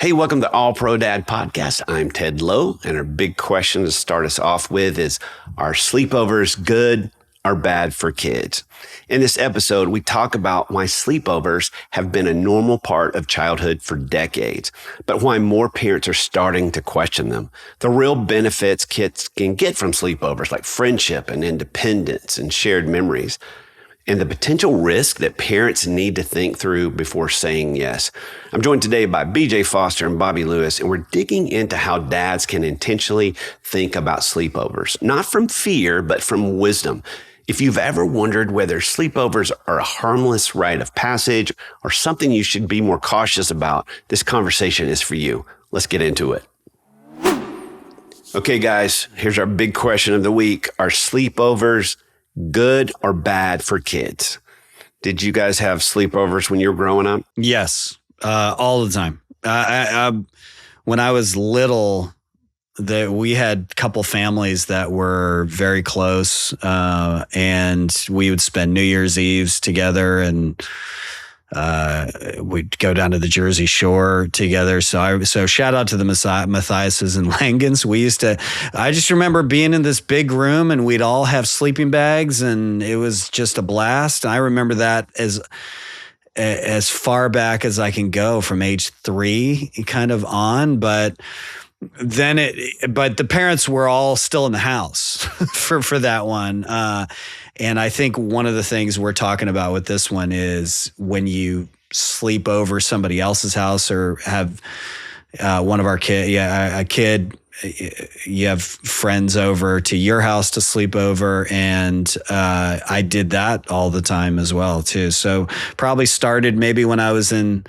Hey, welcome to All Pro Dad Podcast. I'm Ted Lowe, and our big question to start us off with is, are sleepovers good or bad for kids? In this episode, we talk about why sleepovers have been a normal part of childhood for decades, but why more parents are starting to question them. The real benefits kids can get from sleepovers, like friendship and independence and shared memories, and the potential risk that parents need to think through before saying yes. I'm joined today by BJ Foster and Bobby Lewis, and we're digging into how dads can intentionally think about sleepovers, not from fear, but from wisdom. If you've ever wondered whether sleepovers are a harmless rite of passage or something you should be more cautious about, this conversation is for you. Let's get into it. Okay, guys, here's our big question of the week. Are sleepovers good or bad for kids? Did you guys have sleepovers when you were growing up? Yes, all the time. When I was little, we had a couple families that were very close, and we would spend New Year's Eves together, and we'd go down to the Jersey Shore together. So shout out to the Matthiases and Langans. I just remember being in this big room and we'd all have sleeping bags and it was just a blast. I remember that as far back as I can go, from age 3 kind of on, but the parents were all still in the house for that one. And I think one of the things we're talking about with this one is when you sleep over somebody else's house or have a kid, you have friends over to your house to sleep over. And I did that all the time as well, too. So probably started maybe when I was in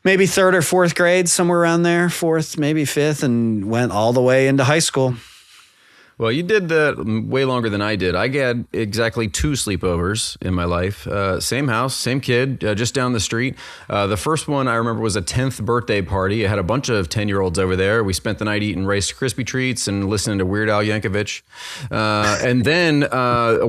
maybe 3rd or 4th grade, somewhere around there, 4th, maybe 5th, and went all the way into high school. Well, you did that way longer than I did. I had exactly 2 sleepovers in my life. Same house, same kid, just down the street. The first one I remember was a 10th birthday party. I had a bunch of 10-year-olds over there. We spent the night eating Rice Krispie treats and listening to Weird Al Yankovic. And then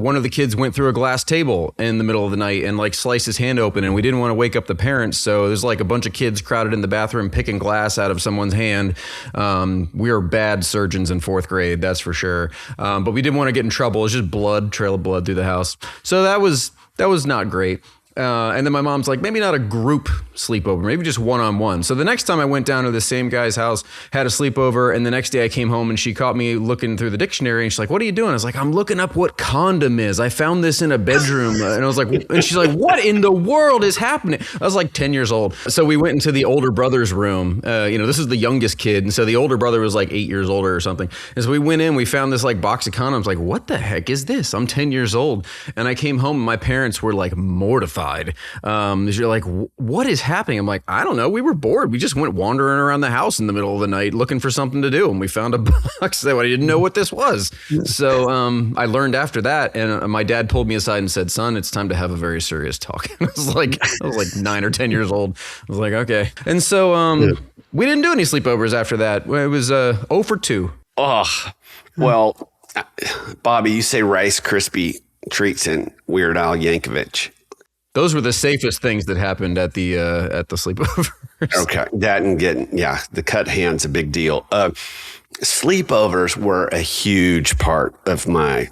one of the kids went through a glass table in the middle of the night and sliced his hand open. And we didn't want to wake up the parents. So there's a bunch of kids crowded in the bathroom picking glass out of someone's hand. We were bad surgeons in 4th grade, that's for sure. But we didn't want to get in trouble. It was just trail of blood through the house. So that was not great. And then my mom's like, maybe not a group sleepover, maybe just one-on-one. So the next time I went down to the same guy's house, had a sleepover, and the next day I came home and she caught me looking through the dictionary and she's like, what are you doing? I was like, I'm looking up what condom is. I found this in a bedroom. And I was like, and she's like, what in the world is happening? I was like 10 years old. So we went into the older brother's room. This is the youngest kid. And so the older brother was 8 years older or something. And so we went in, we found this box of condoms. Like, what the heck is this? I'm 10 years old. And I came home and my parents were mortified. You're like, what is happening? I'm like, I don't know. We were bored. We just went wandering around the house in the middle of the night looking for something to do. And we found a box that I didn't know what this was. So I learned after that. And my dad pulled me aside and said, son, it's time to have a very serious talk. I was like 9 or 10 years old. I was like, okay. And so we didn't do any sleepovers after that. It was 0 for 2. Oh, well, Bobby, you say Rice Krispie treats and Weird Al Yankovic. Those were the safest things that happened at the sleepovers. Okay, that and the cut hand's a big deal. Sleepovers were a huge part of my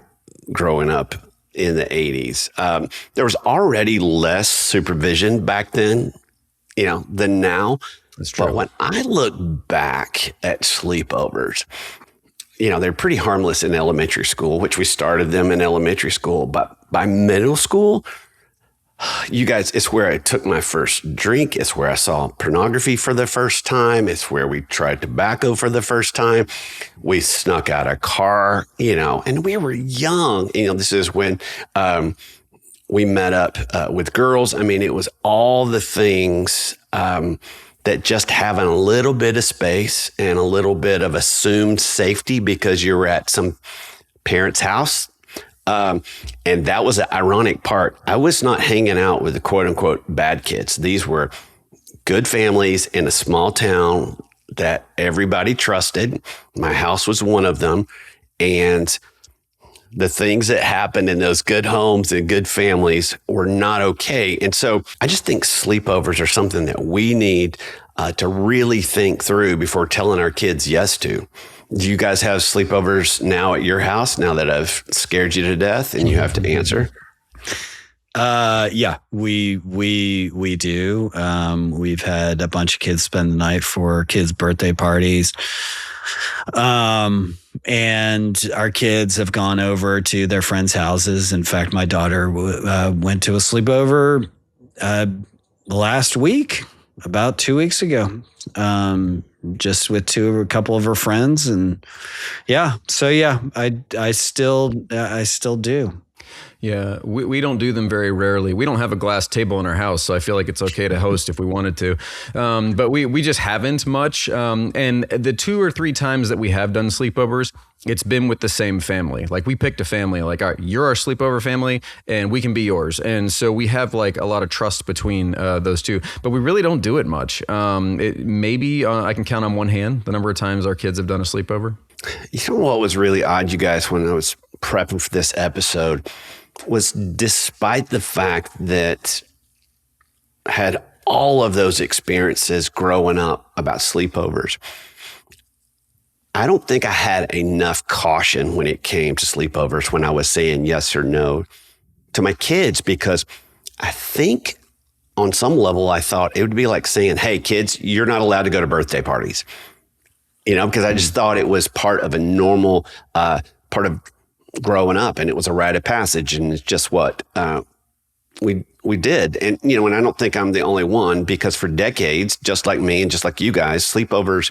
growing up in the 80s. There was already less supervision back then, than now. That's true. But when I look back at sleepovers, they're pretty harmless in elementary school, which we started them in elementary school. But by middle school, you guys, it's where I took my first drink. It's where I saw pornography for the first time. It's where we tried tobacco for the first time. We snuck out a car, and we were young. This is when we met up with girls. I mean, it was all the things that just having a little bit of space and a little bit of assumed safety because you're at some parent's house. And that was the ironic part. I was not hanging out with the quote unquote bad kids. These were good families in a small town that everybody trusted. My house was one of them. And the things that happened in those good homes and good families were not okay. And so I just think sleepovers are something that we need to really think through before telling our kids yes to. Do you guys have sleepovers now at your house, now that I've scared you to death and you have to answer? Yeah, we do. We've had a bunch of kids spend the night for kids' birthday parties. And our kids have gone over to their friends' houses. In fact, my daughter went to a sleepover last week, about 2 weeks ago, just with a couple of her friends. And yeah, so yeah, I still do. Yeah, we don't do them very rarely. We don't have a glass table in our house, so I feel like it's okay to host if we wanted to. But we just haven't much. And the 2 or 3 times that we have done sleepovers, it's been with the same family. Like we picked a family, like, all right, you're our sleepover family and we can be yours. And so we have like a lot of trust between those two, but we really don't do it much. Maybe I can count on one hand the number of times our kids have done a sleepover. You know what was really odd, you guys, when I was prepping for this episode, was despite the fact that I had all of those experiences growing up about sleepovers, I don't think I had enough caution when it came to sleepovers when I was saying yes or no to my kids, because I think on some level I thought it would be like saying, hey, kids, you're not allowed to go to birthday parties. Because I just thought it was part of a normal part of growing up, and it was a rite of passage, and it's just what we did. And and I don't think I'm the only one, because for decades, just like me and just like you guys, sleepovers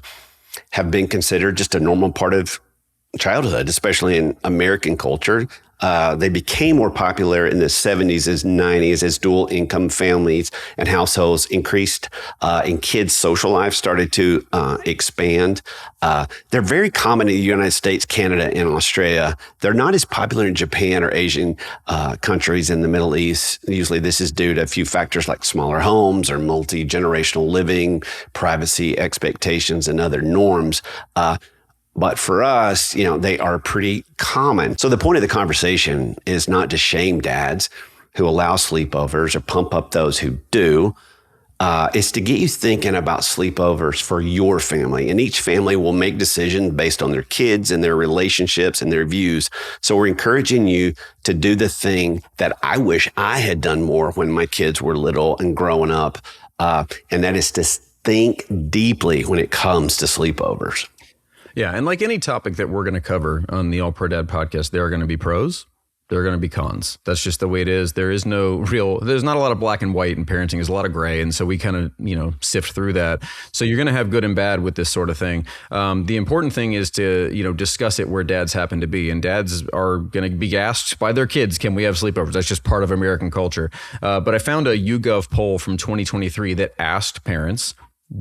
have been considered just a normal part of childhood, especially in American culture. They became more popular in the 70s and 90s as dual income families and households increased, and kids' social life started to expand. They're very common in the United States, Canada, and Australia. They're not as popular in Japan or Asian countries in the Middle East. Usually this is due to a few factors like smaller homes or multi-generational living, privacy expectations, and other norms. But for us, they are pretty common. So the point of the conversation is not to shame dads who allow sleepovers or pump up those who do. It's to get you thinking about sleepovers for your family. And each family will make decisions based on their kids and their relationships and their views. So we're encouraging you to do the thing that I wish I had done more when my kids were little and growing up. And that is to think deeply when it comes to sleepovers. Yeah, and like any topic that we're going to cover on the All Pro Dad podcast, there are going to be pros, there are going to be cons. That's just the way it is. There's not a lot of black and white in parenting. There's a lot of gray. And so we kind of, sift through that. So you're going to have good and bad with this sort of thing. The important thing is to, discuss it where dads happen to be. And dads are going to be asked by their kids, can we have sleepovers? That's just part of American culture. But I found a YouGov poll from 2023 that asked parents,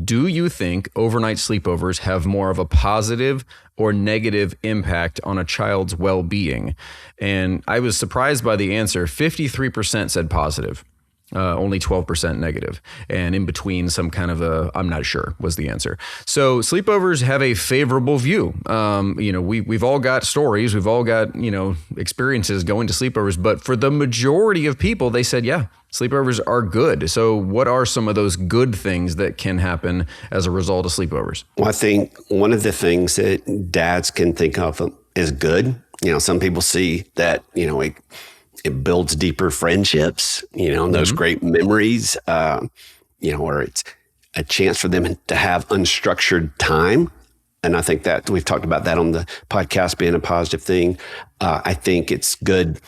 do you think overnight sleepovers have more of a positive or negative impact on a child's well-being? And I was surprised by the answer. 53% said positive, only 12% negative. And in between, some kind of I'm not sure was the answer. So sleepovers have a favorable view. We've all got stories. We've all got, experiences going to sleepovers. But for the majority of people, they said, yeah, sleepovers are good. So what are some of those good things that can happen as a result of sleepovers? Well, I think one of the things that dads can think of is good. Some people see that, it builds deeper friendships, and those great memories, or it's a chance for them to have unstructured time. And I think that we've talked about that on the podcast being a positive thing. I think it's good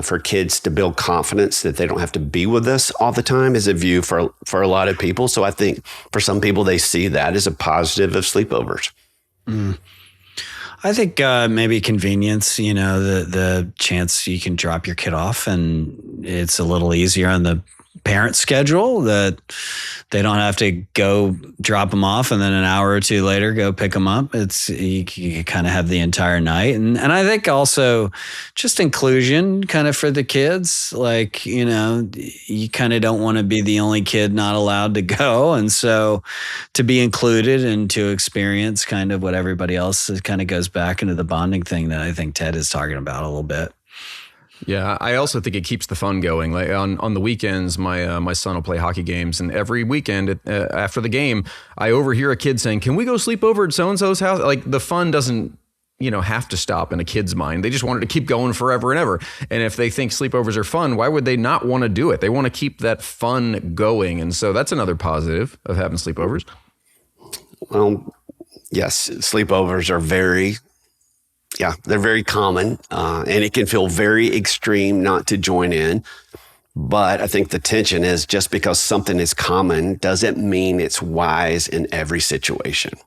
for kids to build confidence that they don't have to be with us all the time is a view for a lot of people. So I think for some people, they see that as a positive of sleepovers. I think maybe convenience, the chance you can drop your kid off and it's a little easier on the parent schedule, that they don't have to go drop them off and then an hour or two later go pick them up. It's you kind of have the entire night. And I think also just inclusion kind of for the kids, like, you kind of don't want to be the only kid not allowed to go. And so to be included and to experience kind of what everybody else is, kind of goes back into the bonding thing that I think Ted is talking about a little bit. Yeah, I also think it keeps the fun going. Like on the weekends, my son will play hockey games, and every weekend after the game, I overhear a kid saying, "Can we go sleep over at so and so's house?" Like the fun doesn't have to stop in a kid's mind. They just want it to keep going forever and ever. And if they think sleepovers are fun, why would they not want to do it? They want to keep that fun going, and so that's another positive of having sleepovers. Well, yes, sleepovers are they're very common, and it can feel very extreme not to join in. But I think the tension is just because something is common doesn't mean it's wise in every situation.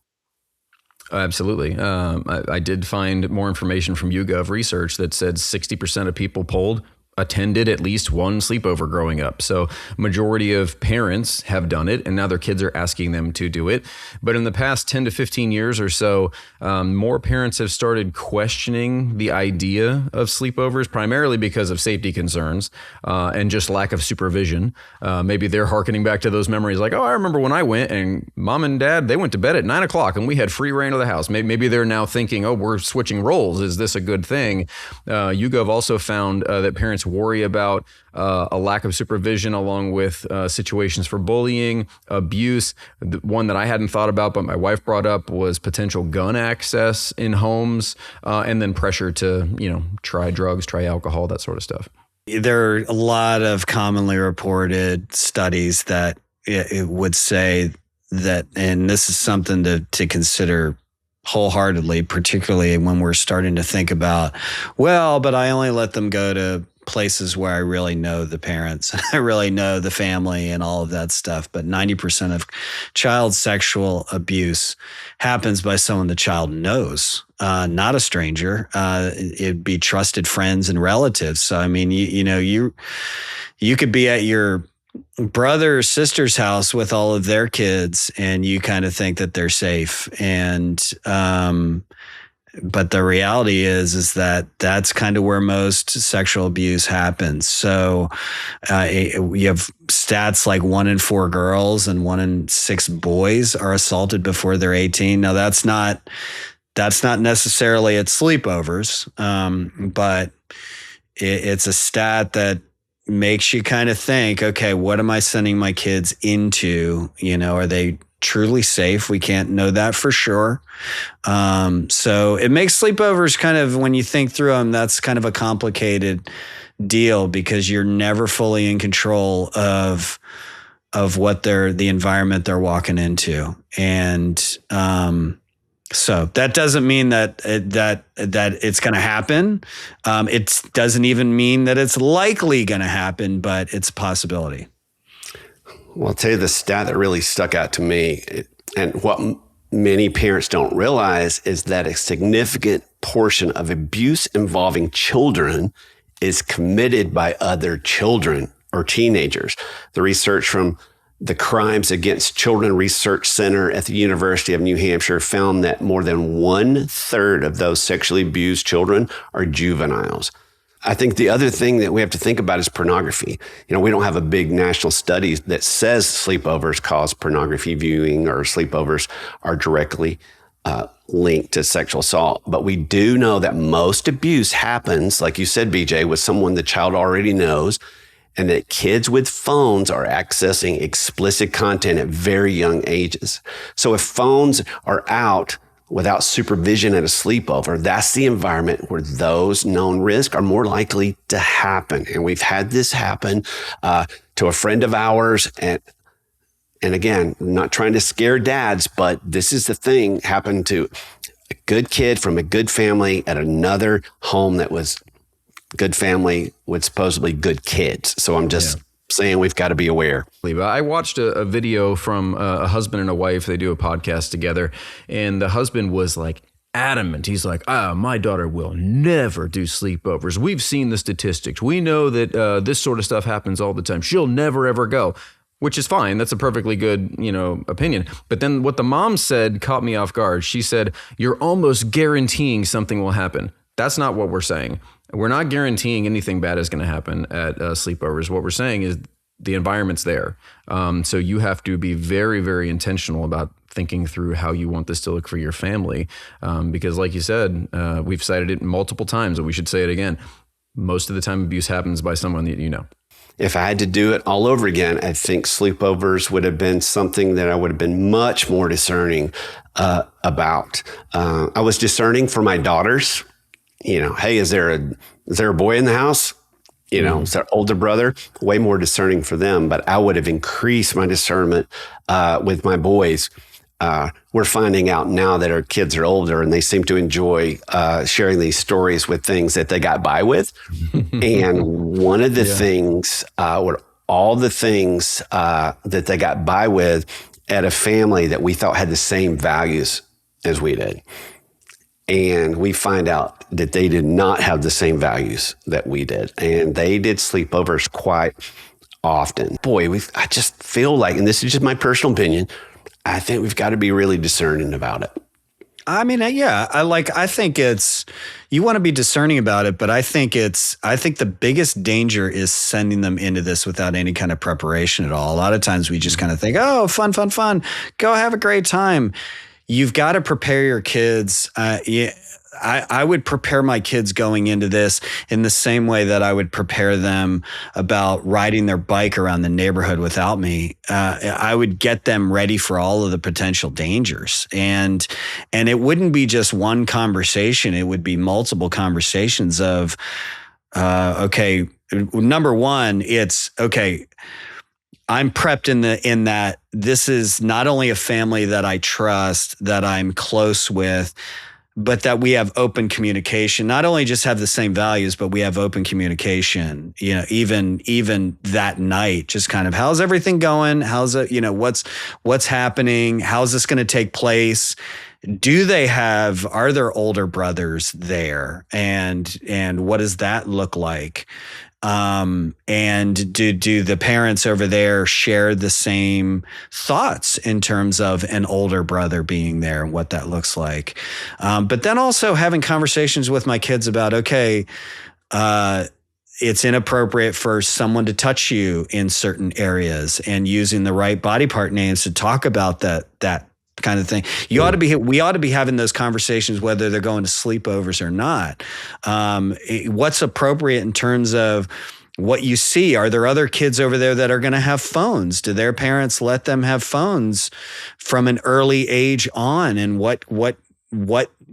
Absolutely. I did find more information from YouGov research that said 60% of people polled attended at least one sleepover growing up. So majority of parents have done it, and now their kids are asking them to do it. But in the past 10 to 15 years or so, more parents have started questioning the idea of sleepovers, primarily because of safety concerns and just lack of supervision. Maybe they're hearkening back to those memories like, oh, I remember when I went and mom and dad, they went to bed at 9 o'clock and we had free reign of the house. Maybe they're now thinking, oh, we're switching roles. Is this a good thing? YouGov also found that parents worry about a lack of supervision along with situations for bullying, abuse. The one that I hadn't thought about, but my wife brought up was potential gun access in homes and then pressure to, try drugs, try alcohol, that sort of stuff. There are a lot of commonly reported studies that it would say that, and this is something to consider wholeheartedly, particularly when we're starting to think about, well, but I only let them go to places where I really know the parents, I really know the family and all of that stuff. But 90% of child sexual abuse happens by someone the child knows, not a stranger. It'd be trusted friends and relatives. So, I mean, you could be at your brother or sister's house with all of their kids and you kind of think that they're safe. And, but the reality is that that's kind of where most sexual abuse happens. So you have stats like 1 in 4 girls and 1 in 6 boys are assaulted before they're 18. Now that's not necessarily at sleepovers, but it's a stat that makes you kind of think, okay, what am I sending my kids into? Are they truly safe? We can't know that for sure. So it makes sleepovers kind of, when you think through them, that's kind of a complicated deal because you're never fully in control of what the environment they're walking into. And, so that doesn't mean that it's going to happen. It doesn't even mean that it's likely going to happen, but it's a possibility. Well, I'll tell you the stat that really stuck out to me, and what many parents don't realize is that a significant portion of abuse involving children is committed by other children or teenagers. The research from the Crimes Against Children Research Center at the University of New Hampshire found that more than 1/3 of those sexually abused children are juveniles. I think the other thing that we have to think about is pornography. We don't have a big national study that says sleepovers cause pornography viewing or sleepovers are directly linked to sexual assault. But we do know that most abuse happens, like you said, BJ, with someone the child already knows, and that kids with phones are accessing explicit content at very young ages. So if phones are out without supervision at a sleepover, that's the environment where those known risks are more likely to happen. And we've had this happen to a friend of ours. And again, I'm not trying to scare dads, but this is the thing, happened to a good kid from a good family at another home that was good family with supposedly good kids. So I'm just saying we've got to be aware. I watched a video from a husband and a wife. They do a podcast together, and the husband was like adamant. He's like, my daughter will never do sleepovers. We've seen the statistics. We know that this sort of stuff happens all the time. She'll never, ever go. Which is fine. That's a perfectly good, opinion. But then what the mom said caught me off guard. She said, you're almost guaranteeing something will happen. That's not what we're saying. We're not guaranteeing anything bad is going to happen at sleepovers. What we're saying is the environment's there. So you have to be very, very intentional about thinking through how you want this to look for your family. Because like you said, we've cited it multiple times, and we should say it again. most of the time abuse happens by someone that you know. If I had to do it all over again, I think sleepovers would have been something that I would have been much more discerning about. I was discerning for my daughters. Hey, is there a boy in the house? Is there older brother? Way more discerning for them. But I would have increased my discernment with my boys. We're finding out now that our kids are older and they seem to enjoy sharing these stories with things that they got by with. And one of the things, or all the things that they got by with at a family that we thought had the same values as we did. And we find out that they did not have the same values that we did. And they did sleepovers quite often. Boy, I just feel like, and this is just my personal opinion, I think we've got to be really discerning about it. I mean, I think you want to be discerning about it, but I think the biggest danger is sending them into this without any kind of preparation at all. A lot of times we just kind of think, oh, fun, go have a great time. You've got to prepare your kids. I would prepare my kids going into this in the same way that I would prepare them about riding their bike around the neighborhood without me. I would get them ready for all of the potential dangers. And it wouldn't be just one conversation. It would be multiple conversations of, okay, number one, it's okay. I'm prepped in that this is not only a family that I trust, that I'm close with, but that we have open communication, not only just have the same values, but we have open communication, even that night, just kind of, how's everything going? How's it, what's happening? How's this going to take place? Are there older brothers there? And what does that look like? And do the parents over there share the same thoughts in terms of an older brother being there and what that looks like? But then also having conversations with my kids about, okay, it's inappropriate for someone to touch you in certain areas, and using the right body part names to talk about that kind of thing. We ought to be having those conversations, whether they're going to sleepovers or not. What's appropriate in terms of what you see? Are there other kids over there that are going to have phones? Do their parents let them have phones from an early age on? And what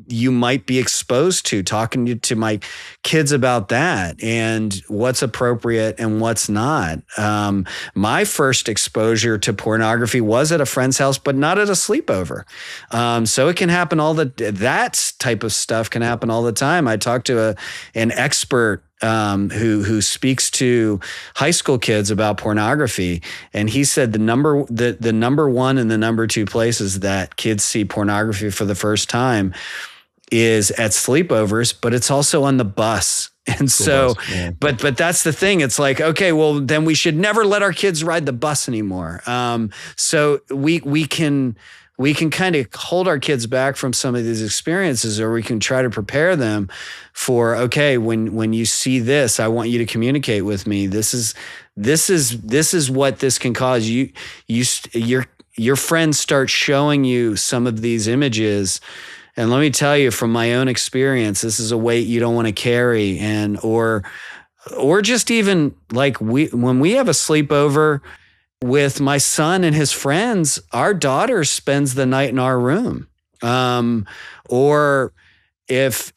you might be exposed to, talking to my kids about that, and what's appropriate and what's not. My first exposure to pornography was at a friend's house, but not at a sleepover. So it can happen that type of stuff can happen all the time. I talked to an expert who speaks to high school kids about pornography, and he said the number one and the number two places that kids see pornography for the first time is at sleepovers, but it's also on the bus. And so, but that's the thing. It's like, okay, well, then we should never let our kids ride the bus anymore. So we can kind of hold our kids back from some of these experiences, or we can try to prepare them for, okay, when you see this, I want you to communicate with me. This is what this can cause. Your friends start showing you some of these images. And let me tell you from my own experience, this is a weight you don't want to carry. And, or just even like when we have a sleepover with my son and his friends, our daughter spends the night in our room. Or if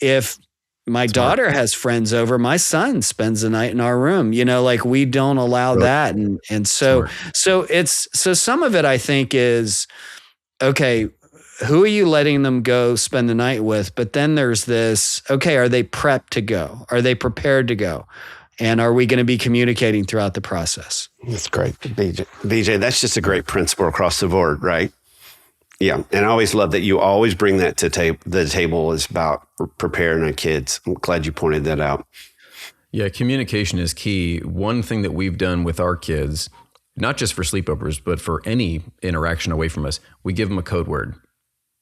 my daughter has friends over, my son spends the night in our room. We don't allow that. And so some of it, I think, is, okay, who are you letting them go spend the night with? But then there's this, okay, are they prepped to go? Are they prepared to go? And are we going to be communicating throughout the process? That's great. BJ, that's just a great principle across the board, right? Yeah. And I always love that you always bring that to the table is about preparing our kids. I'm glad you pointed that out. Yeah, communication is key. One thing that we've done with our kids, not just for sleepovers, but for any interaction away from us, we give them a code word.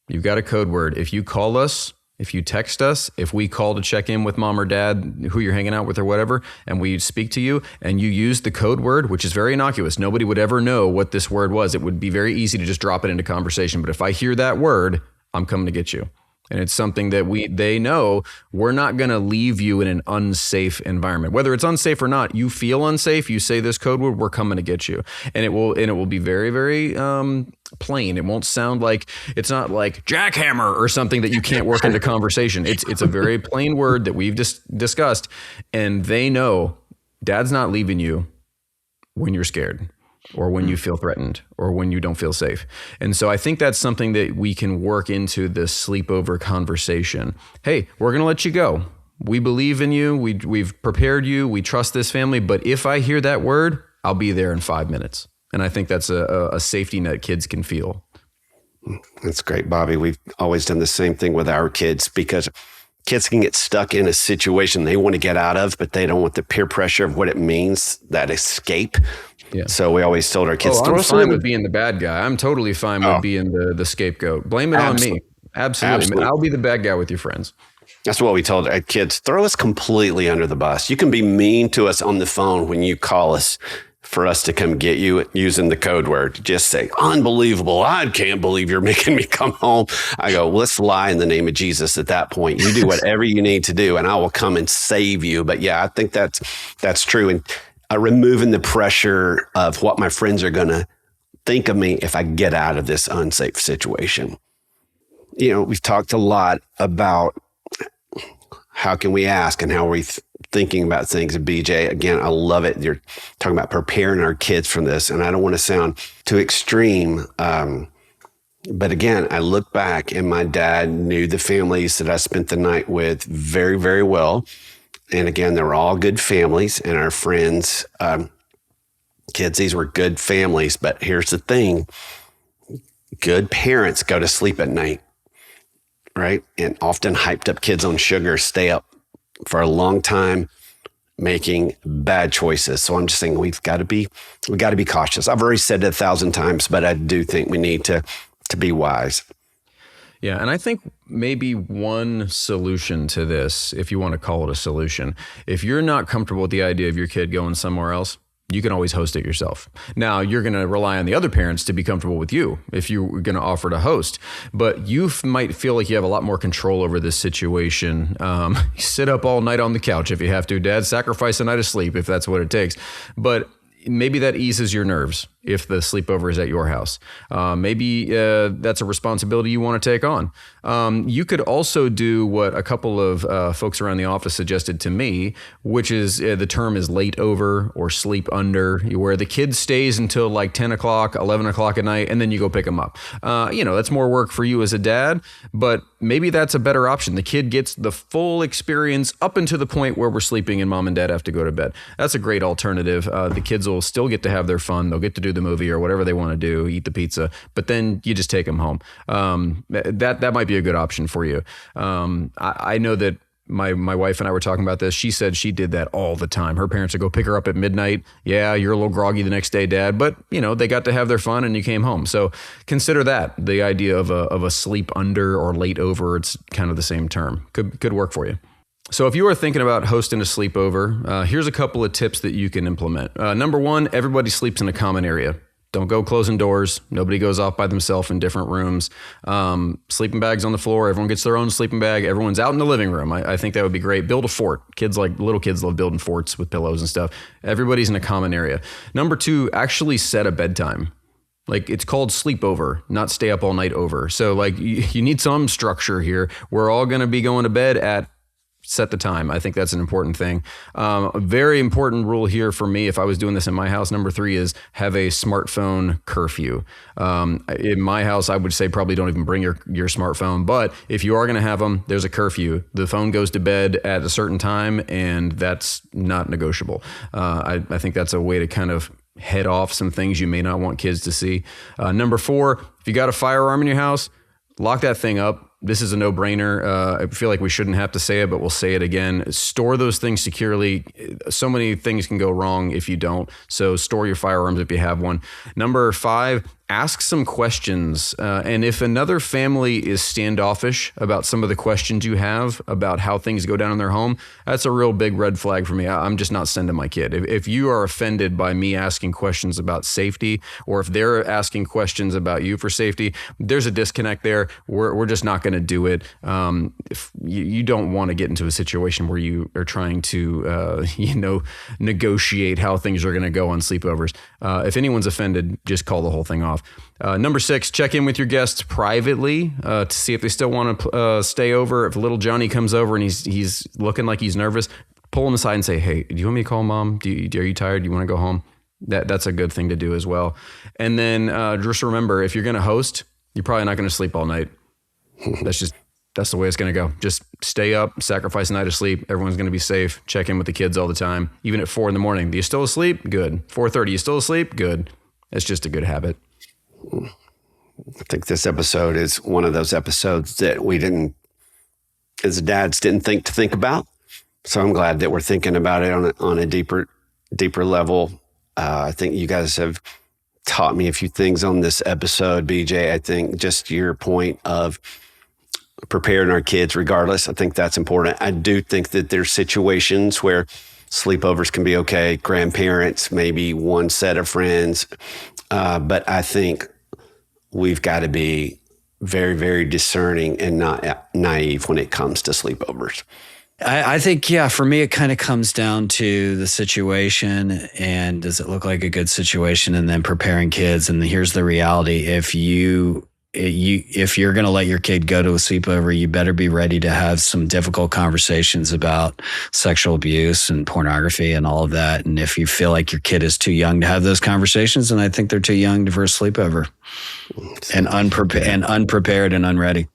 You've got a code word. If you call us, if you text us, if we call to check in with mom or dad, who you're hanging out with or whatever, and we speak to you and you use the code word, which is very innocuous. Nobody would ever know what this word was. It would be very easy to just drop it into conversation. But if I hear that word, I'm coming to get you. And it's something that they know we're not going to leave you in an unsafe environment. Whether it's unsafe or not, you feel unsafe, you say this code word, we're coming to get you. And it will be very, very plain. It won't sound like, it's not like jackhammer or something that you can't work into conversation. It's a very plain word that we've discussed, and they know Dad's not leaving you when you're scared, or when you feel threatened, or when you don't feel safe. And so I think that's something that we can work into this sleepover conversation. Hey, we're going to let you go. We believe in you. We've prepared you. We trust this family. But if I hear that word, I'll be there in 5 minutes. And I think that's a safety net kids can feel. That's great, Bobby. We've always done the same thing with our kids, because kids can get stuck in a situation they want to get out of, but they don't want the peer pressure of what it means, that escape. Yeah. So we always told our kids, I'm fine with being the bad guy. I'm totally fine with being the scapegoat. Blame it on me. Absolutely. I'll be the bad guy with your friends. That's what we told our kids. Throw us completely under the bus. You can be mean to us on the phone when you call us for us to come get you using the code word. Just say, unbelievable. I can't believe you're making me come home. I go, well, let's lie in the name of Jesus at that point. You do whatever you need to do, and I will come and save you. But yeah, I think that's true. And removing the pressure of what my friends are going to think of me if I get out of this unsafe situation. You know, we've talked a lot about how can we ask and how are we thinking about things. And BJ, again, I love it. You're talking about preparing our kids for this, and I don't want to sound too extreme. But again, I look back and my dad knew the families that I spent the night with very, very well. And again, they were all good families, and our friends, kids, these were good families. But here's the thing. Good parents go to sleep at night, right? And often hyped up kids on sugar stay up for a long time making bad choices. So I'm just saying we've got to be cautious. I've already said it 1,000 times, but I do think we need to be wise. Yeah, and I think maybe one solution to this, if you want to call it a solution, if you're not comfortable with the idea of your kid going somewhere else, you can always host it yourself. Now, you're going to rely on the other parents to be comfortable with you if you're going to offer to host, but you might feel like you have a lot more control over this situation. You sit up all night on the couch if you have to, Dad. Sacrifice a night of sleep if that's what it takes. But maybe that eases your nerves if the sleepover is at your house. Maybe that's a responsibility you want to take on. You could also do what a couple of folks around the office suggested to me, which is the term is late over or sleep under, where the kid stays until like 10 o'clock, 11 o'clock at night, and then you go pick them up. That's more work for you as a dad, but maybe that's a better option. The kid gets the full experience up until the point where we're sleeping and mom and dad have to go to bed. That's a great alternative. The kids will still get to have their fun. They'll get to do the movie or whatever they want to do, eat the pizza, but then you just take them home. That might be a good option for you. I know that my wife and I were talking about this. She said she did that all the time. Her parents would go pick her up at midnight. Yeah, you're a little groggy the next day, Dad, but they got to have their fun and you came home. So consider that the idea of a sleep under or late over. It's kind of the same term. Could work for you. So if you are thinking about hosting a sleepover, here's a couple of tips that you can implement. Number one, everybody sleeps in a common area. Don't go closing doors. Nobody goes off by themselves in different rooms. Sleeping bags on the floor. Everyone gets their own sleeping bag. Everyone's out in the living room. I think that would be great. Build a fort. Little kids love building forts with pillows and stuff. Everybody's in a common area. Number two, actually set a bedtime. Like it's called sleepover, not stay up all night over. So like you need some structure here. We're all going to be going to bed at set the time. I think that's an important thing. A very important rule here for me, if I was doing this in my house, number three is have a smartphone curfew. In my house, I would say probably don't even bring your smartphone. But if you are going to have them, there's a curfew. The phone goes to bed at a certain time, and that's not negotiable. I think that's a way to kind of head off some things you may not want kids to see. Number four, if you got a firearm in your house, lock that thing up. This is a no-brainer. I feel like we shouldn't have to say it, but we'll say it again. Store those things securely. So many things can go wrong if you don't. So store your firearms if you have one. Number five, ask some questions. And if another family is standoffish about some of the questions you have about how things go down in their home, that's a real big red flag for me. I'm just not sending my kid. If you are offended by me asking questions about safety, or if they're asking questions about you for safety, there's a disconnect there. We're just not going to do it. If you don't want to get into a situation where you are trying to, negotiate how things are going to go on sleepovers. If anyone's offended, just call the whole thing off. Number 6, check in with your guests privately to see if they still want to stay over. If little Johnny comes over and he's looking like he's nervous, pull him aside and say, "Hey, do you want me to call mom? Are you tired? Do you want to go home?" That's a good thing to do as well. And then just remember, if you're going to host, you're probably not going to sleep all night. That's the way it's going to go. Just stay up, sacrifice a night of sleep. Everyone's going to be safe. Check in with the kids all the time. Even at 4 a.m. Do you still asleep? Good. 4:30, you still asleep? Good. It's just a good habit. I think this episode is one of those episodes that we didn't, as dads, didn't think about. So I'm glad that we're thinking about it on a deeper level. I think you guys have taught me a few things on this episode, BJ. I think just your point of preparing our kids regardless, I think that's important. I do think that there's situations where sleepovers can be okay, grandparents, maybe one set of friends. But I think we've got to be very, very discerning and not naive when it comes to sleepovers. I think, yeah, for me, it kind of comes down to the situation and does it look like a good situation, and then preparing kids. And here's the reality. If you're going to let your kid go to a sleepover, you better be ready to have some difficult conversations about sexual abuse and pornography and all of that. And if you feel like your kid is too young to have those conversations, then I think they're too young for a sleepover and unprepared and unready.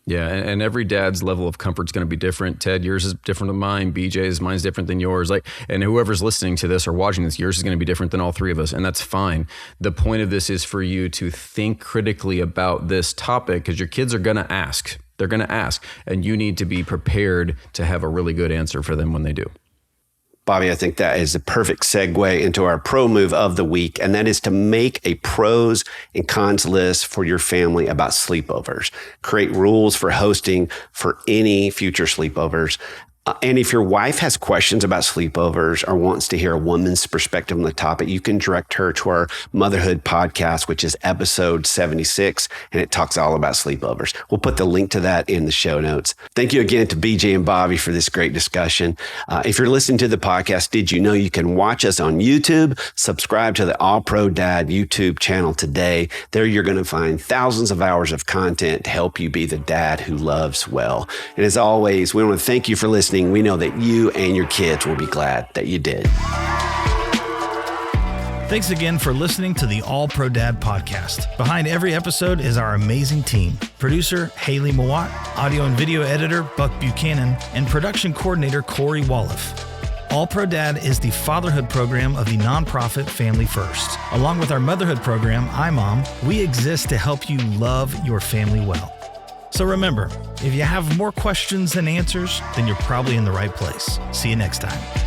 Yeah, and every dad's level of comfort is going to be different. Ted, yours is different than mine. BJ's, mine's different than yours. And whoever's listening to this or watching this, yours is going to be different than all three of us, and that's fine. The point of this is for you to think critically about this topic, because your kids are going to ask. They're going to ask, and you need to be prepared to have a really good answer for them when they do. Bobby, I think that is the perfect segue into our pro move of the week, and that is to make a pros and cons list for your family about sleepovers. Create rules for hosting for any future sleepovers. And if your wife has questions about sleepovers or wants to hear a woman's perspective on the topic, you can direct her to our Motherhood podcast, which is episode 76, and it talks all about sleepovers. We'll put the link to that in the show notes. Thank you again to BJ and Bobby for this great discussion. If you're listening to the podcast, did you know you can watch us on YouTube? Subscribe to the All Pro Dad YouTube channel today. There you're going to find thousands of hours of content to help you be the dad who loves well. And as always, we want to thank you for listening. We know that you and your kids will be glad that you did. Thanks again for listening to the All Pro Dad podcast. Behind every episode is our amazing team. Producer Haley Mawat, audio and video editor Buck Buchanan, and production coordinator Corey Walliff. All Pro Dad is the fatherhood program of the nonprofit Family First. Along with our motherhood program, iMom, we exist to help you love your family well. So remember, if you have more questions than answers, then you're probably in the right place. See you next time.